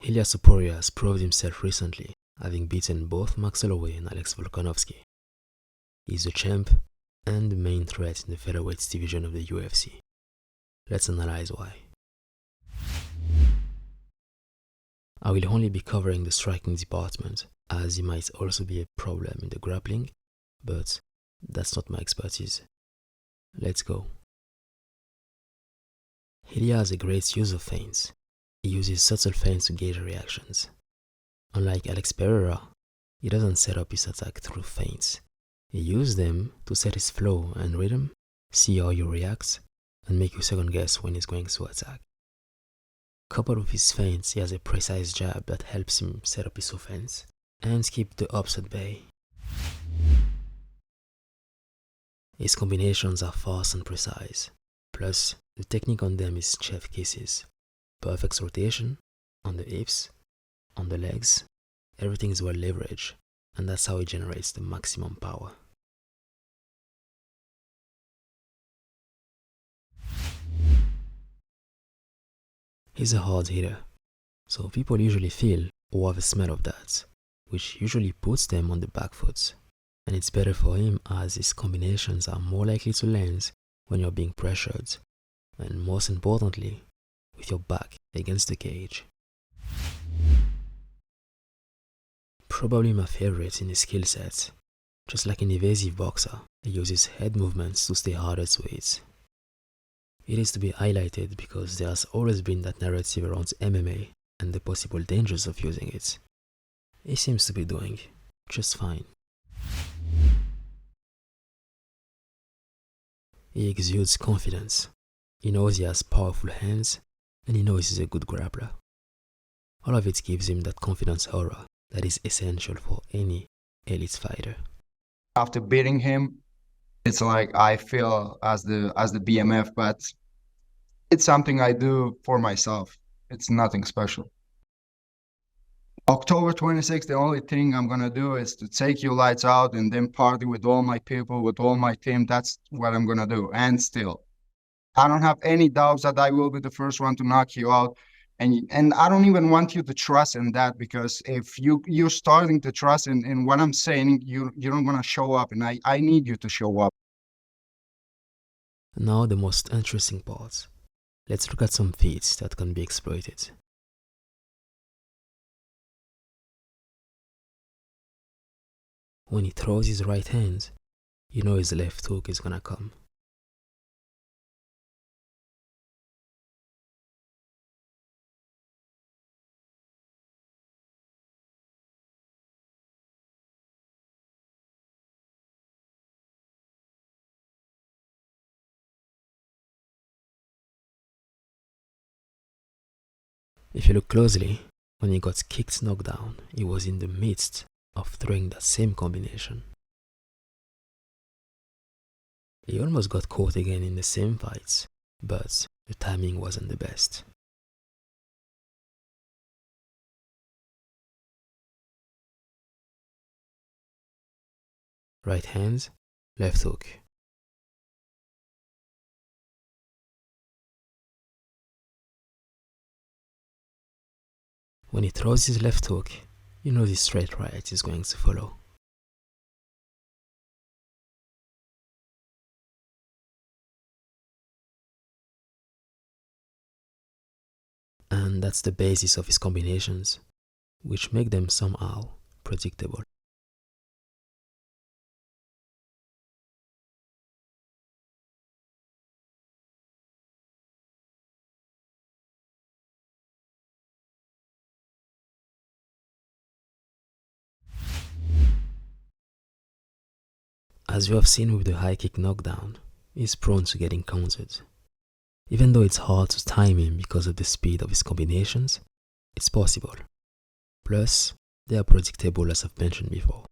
Ilia Topuria has proved himself recently, having beaten both Max Holloway and Alex Volkanovski. He's the champ and the main threat in the featherweight division of the UFC. Let's analyze why. I will only be covering the striking department, as he might also be a problem in the grappling, but that's not my expertise. Let's go. Ilia has a great use of feints. He uses subtle feints to gauge reactions. Unlike Alex Pereira, he doesn't set up his attack through feints. He uses them to set his flow and rhythm, see how you react, and make you second guess when he's going to attack. Coupled with his feints, he has a precise jab that helps him set up his offense and keep the ups at bay. His combinations are fast and precise, plus the technique on them is chef kisses. Perfect rotation, on the hips, on the legs, everything is well leveraged, and that's how he generates the maximum power. He's a hard hitter, so people usually feel or have a smell of that, which usually puts them on the back foot. And it's better for him as his combinations are more likely to land when you're being pressured, and most importantly, with your back against the cage. Probably my favorite in his skill set. Just like an evasive boxer, he uses head movements to stay harder to hit. It is to be highlighted because there has always been that narrative around MMA and the possible dangers of using it. He seems to be doing just fine. He exudes confidence. He knows he has powerful hands, and he knows he's a good grappler. All of it gives him that confidence aura that is essential for any elite fighter. After beating him, it's like I feel as the BMF, but it's something I do for myself. It's nothing special. October 26th, the only thing I'm gonna do is to take you lights out and then party with all my people, with all my team. That's what I'm gonna do. And still, I don't have any doubts that I will be the first one to knock you out. And I don't even want you to trust in that, because if you're starting to trust in what I'm saying, you're not gonna show up, and I need you to show up. Now the most interesting part. Let's look at some feats that can be exploited. When he throws his right hand, you know his left hook is gonna come. If you look closely, when he got kicked knockdown, he was in the midst of throwing that same combination. He almost got caught again in the same fights, but the timing wasn't the best. Right hand, left hook. When he throws his left hook, you know the straight right is going to follow. And that's the basis of his combinations, which make them somehow predictable. As you have seen with the high kick knockdown, he's prone to getting countered. Even though it's hard to time him because of the speed of his combinations, it's possible. Plus, they are predictable, as I've mentioned before.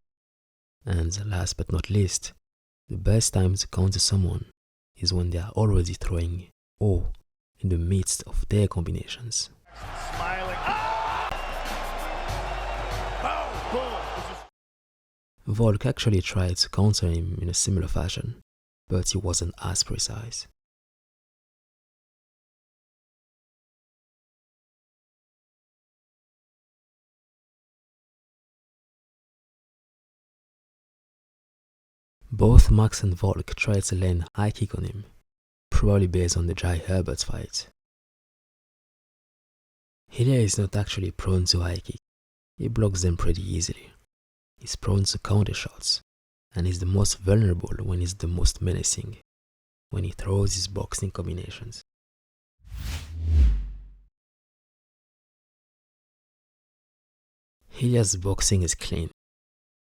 And last but not least, the best time to counter someone is when they are already throwing or in the midst of their combinations. Smiling. Ah! Boom! Volk actually tried to counter him in a similar fashion, but he wasn't as precise. Both Max and Volk tried to land high kick on him, probably based on the Jai Herbert fight. Ilia is not actually prone to high kick, he blocks them pretty easily. He's prone to counter shots, and is the most vulnerable when he's the most menacing, when he throws his boxing combinations. Ilia's boxing is clean.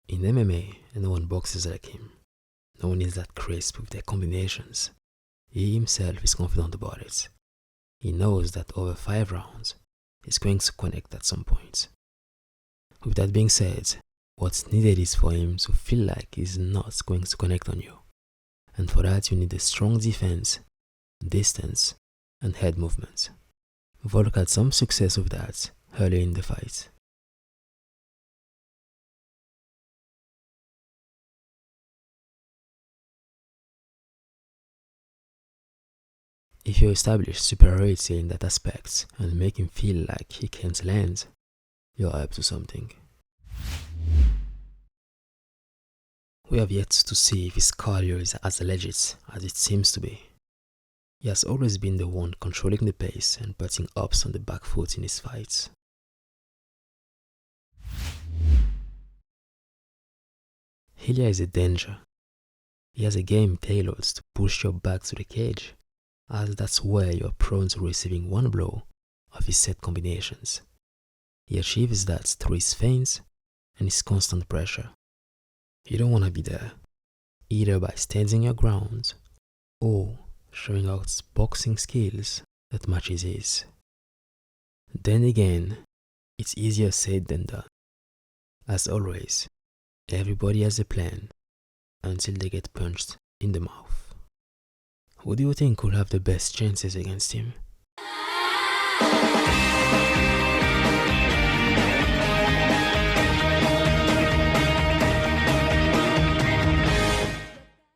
In MMA, no one boxes like him. No one is that crisp with their combinations. He himself is confident about it. He knows that over 5 rounds, he's going to connect at some point. With that being said, what's needed is for him to feel like he's not going to connect on you. And for that you need a strong defense, distance, and head movement. Volk had some success with that early in the fight. If you establish superiority in that aspect and make him feel like he can't land, you're up to something. We have yet to see if his cardio is as legit as it seems to be. He has always been the one controlling the pace and putting ups on the back foot in his fights. Ilia is a danger. He has a game tailored to push your back to the cage, as that's where you are prone to receiving one blow of his set combinations. He achieves that through his feints and his constant pressure. You don't want to be there, either by standing your ground or showing out boxing skills that matches his. Then again, it's easier said than done. As always, everybody has a plan until they get punched in the mouth. Who do you think will have the best chances against him?